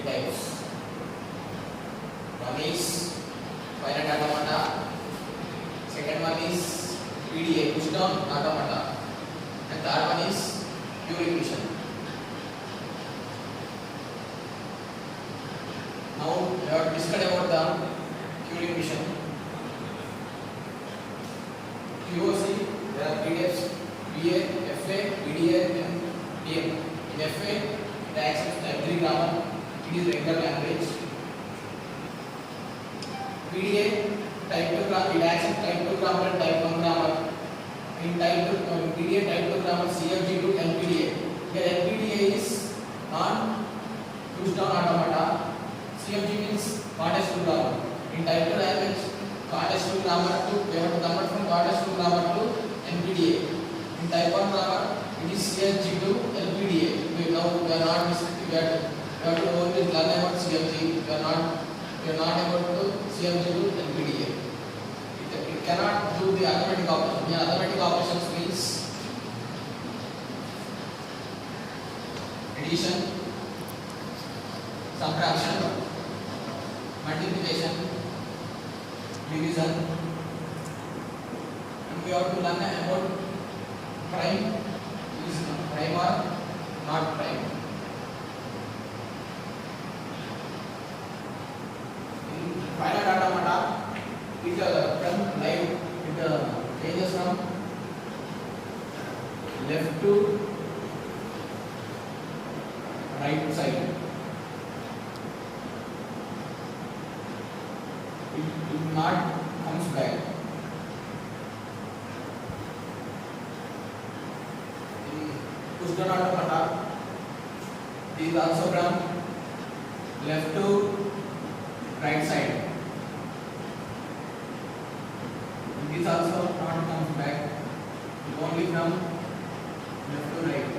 three types. One is finite automata, second one is PDA, push down automata, and third one is Turing machine. Now we have discussed about the Turing machine. TOC, there are three types: BA, FA, PDA, and TM. In FA, it accepts type 3 grammar. It is regular language. PDA, type 2 grammar. It accepts type 2 grammar and type 1 grammar. In type 2, PDA type 2 grammar, CFG to LPDA. Here LPDA is on push down automata. CFG means context 2 grammar. In type 2 language, context 2 grammar to we have to convert from context 2 grammar to NPDA. In type 1 grammar, it is CFG to LPDA. We are not restricted. We have to always learn about CFG. We are not able to CFG to LPDA. It cannot do the arithmetic operations. The arithmetic operations means addition, subtraction, multiplication, division, and we have to learn about prime, is prime or not prime. In finite automata, it from right, it changes from left to right side. It not comes back. In push down automata, it is also from left to right side. It is also not comes back. It only from left to right.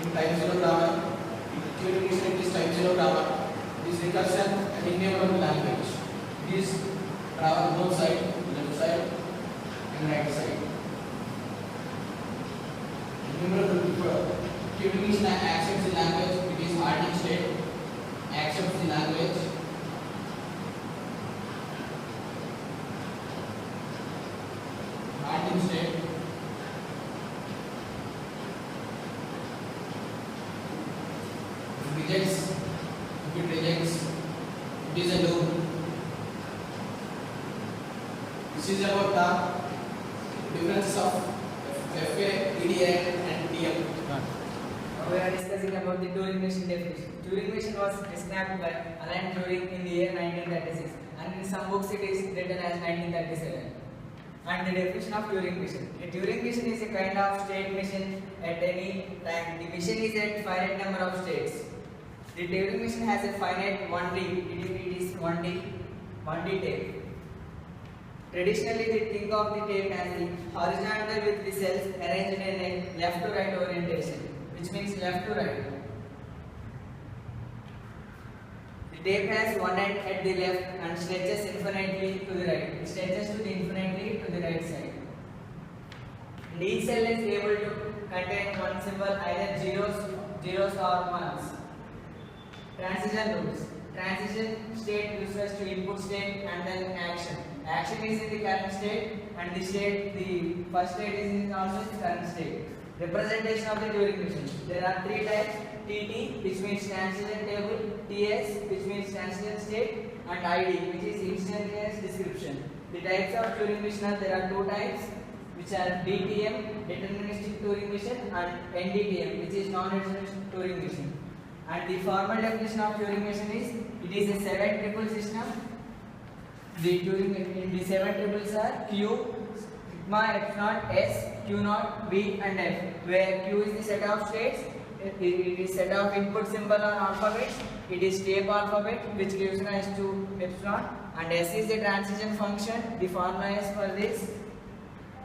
In type 0 grammar, Turing machine is type 0 grammar. It is recursion and enumerable language. It is travel both sides, left side and right side. Enumerable. Turing machine accepts the language. It is hardening state. Accepts the language. Hardening state. Rejects, if it rejects, it is a loop. This is about the differences of FA, PDA and TM. We are discussing about the Turing machine definition. Turing machine was described by Alan Turing in the year 1936, and in some books it is written as 1937. And the definition of Turing machine. A Turing machine is a kind of state machine at any time. The machine is at finite number of states. The Turing machine has a finite 1D. It is 1D tape. Traditionally, they think of the tape as the horizontal with the cells arranged in a left to right orientation, which means left to right. The tape has one end at the left and stretches infinitely to the right. It stretches to the infinitely to the right side. And each cell is able to contain one symbol, either zeros or ones. Transition rules. Transition state refers to input state and then action. Action is in the current state, and the first state is also in the current state. Representation of the Turing machine. There are three types: TT, which means transition table; TS, which means transition state; and ID, which is instantaneous description. The types of Turing machine, there are two types, which are DTM, deterministic Turing machine, and NDTM, which is non-deterministic Turing machine. And the formal definition of Turing machine is, it is a 7 triple system. The Turing in the 7 triples are Q, sigma, F naught, S, Q naught, V, and F, where Q is the set of states, it is set of input symbol or alphabets, it is tape alphabet which gives rise to epsilon, and S is the transition function, the formula is for this,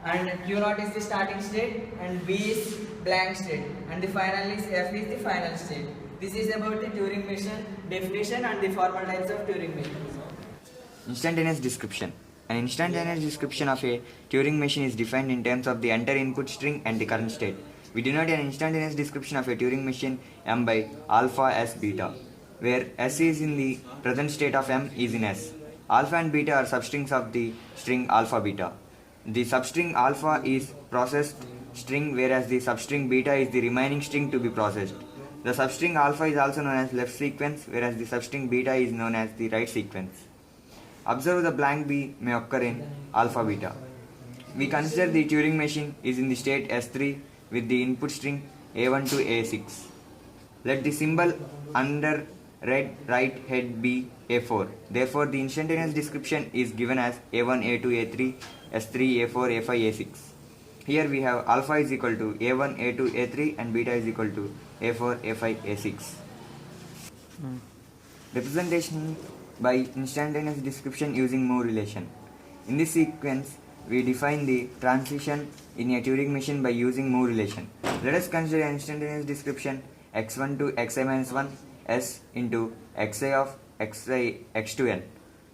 and Q naught is the starting state, and V is blank state, and the final is F is the final state. This is about the Turing machine definition and the formal types of Turing machine. Instantaneous description. An instantaneous description of a Turing machine is defined in terms of the entire input string and the current state. We denote an instantaneous description of a Turing machine M by alpha S beta, where S is in the present state of M is in S. Alpha and beta are substrings of the string alpha beta. The substring alpha is processed string, whereas the substring beta is the remaining string to be processed. The substring alpha is also known as left sequence, whereas the substring beta is known as the right sequence. Observe the blank B may occur in alpha beta. We consider the Turing machine is in the state S3 with the input string A1 to A6. Let the symbol under red right head be A4. Therefore, the instantaneous description is given as A1, A2, A3, S3, A4, A5, A6. Here we have alpha is equal to A1, A2, A3 and beta is equal to A4, A5, A6. Representation by instantaneous description using move relation. In this sequence, we define the transition in a Turing machine by using move relation. Let us consider an instantaneous description x1 to xi minus 1 s into xi of xi x to n.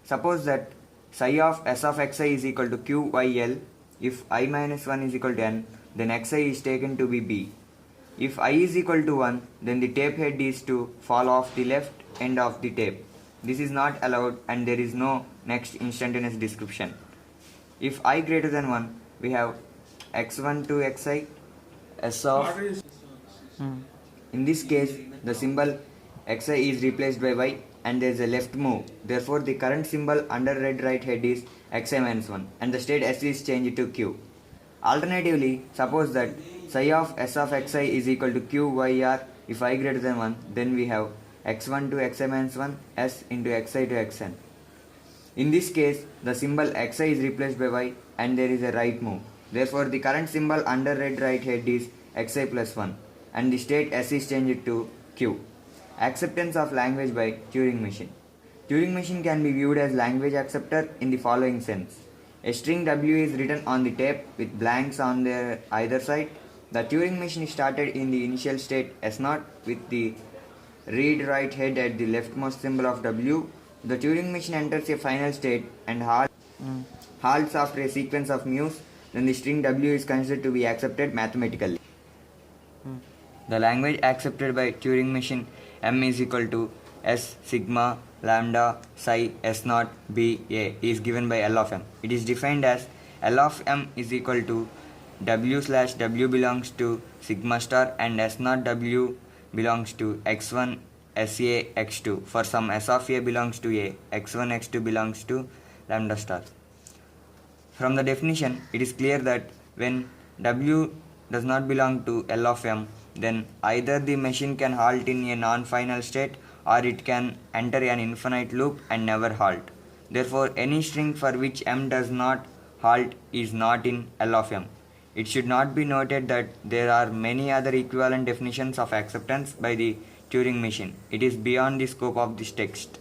Suppose that psi of s of xi is equal to q y l. If I minus 1 is equal to n, then xi is taken to be b. If I is equal to 1, then the tape head is to fall off the left end of the tape. This is not allowed and there is no next instantaneous description. If I greater than 1, we have x1 to xi s of. In this case, the symbol xi is replaced by y and there is a left move. Therefore, the current symbol under red right head is xi minus 1 and the state s is changed to q. Alternatively, suppose that psi of s of xi is equal to q y r. If I greater than 1, then we have x1 to xi minus 1 s into xi to xn. In this case, the symbol xi is replaced by y and there is a right move. Therefore, the current symbol under red right head is xi plus 1 and the state s is changed to q. Acceptance of language by Turing machine. Turing machine can be viewed as language acceptor in the following sense. A string w is written on the tape with blanks on their either side. The Turing machine started in the initial state S0 with the read write head at the leftmost symbol of W. The Turing machine enters a final state and halts after a sequence of moves. Then the string W is considered to be accepted mathematically. The language accepted by Turing machine M is equal to S sigma lambda psi S0 B A is given by L of M. It is defined as L of M is equal to W slash W belongs to sigma star and S0 W belongs to x1 SA x2 for some S of A belongs to A, x1 x2 belongs to lambda star. From the definition, it is clear that when W does not belong to L of M, then either the machine can halt in a non-final state or it can enter an infinite loop and never halt. Therefore, any string for which M does not halt is not in L of M. It should not be noted that there are many other equivalent definitions of acceptance by the Turing machine. It is beyond the scope of this text.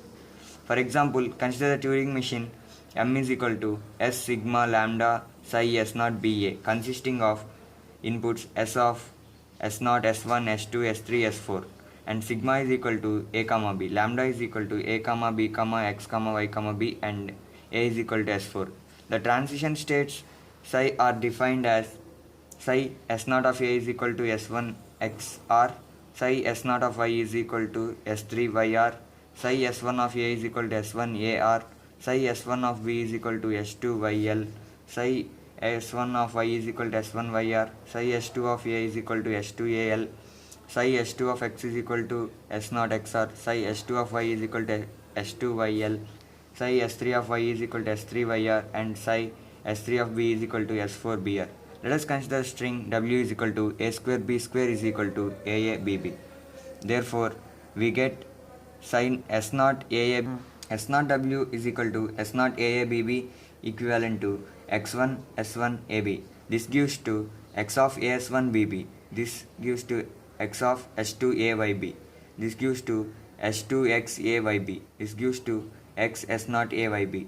For example, consider the Turing machine M is equal to S sigma lambda psi S0 BA consisting of inputs S of S0, S1, S2, S3, S4 and sigma is equal to A comma B, lambda is equal to A comma B comma X comma Y comma B and A is equal to S4. The transition states psi are defined as psi S0 of A is equal to S1 XR, psi S0 of Y is equal to S3 YR, psi S1 of A is equal to S1 AR, psi S1 of B is equal to S2 YL, psi S1 of Y is equal to S1 YR, psi S2 of A is equal to S2 AL, psi S2 of X is equal to S0 XR, psi S2 of Y is equal to S2 YL, psi S3 of Y is equal to S3 YR and psi S3 of B is equal to S4 BR. Let us consider string W is equal to A square B square is equal to AA BB. Therefore, we get sin S0 AA S0 W is equal to S0 AA BB equivalent to X1 S1 AB. This gives to X of AS1 BB. This gives to X of S2 AYB. This gives to S2 X AYB. This gives to X S0 AYB.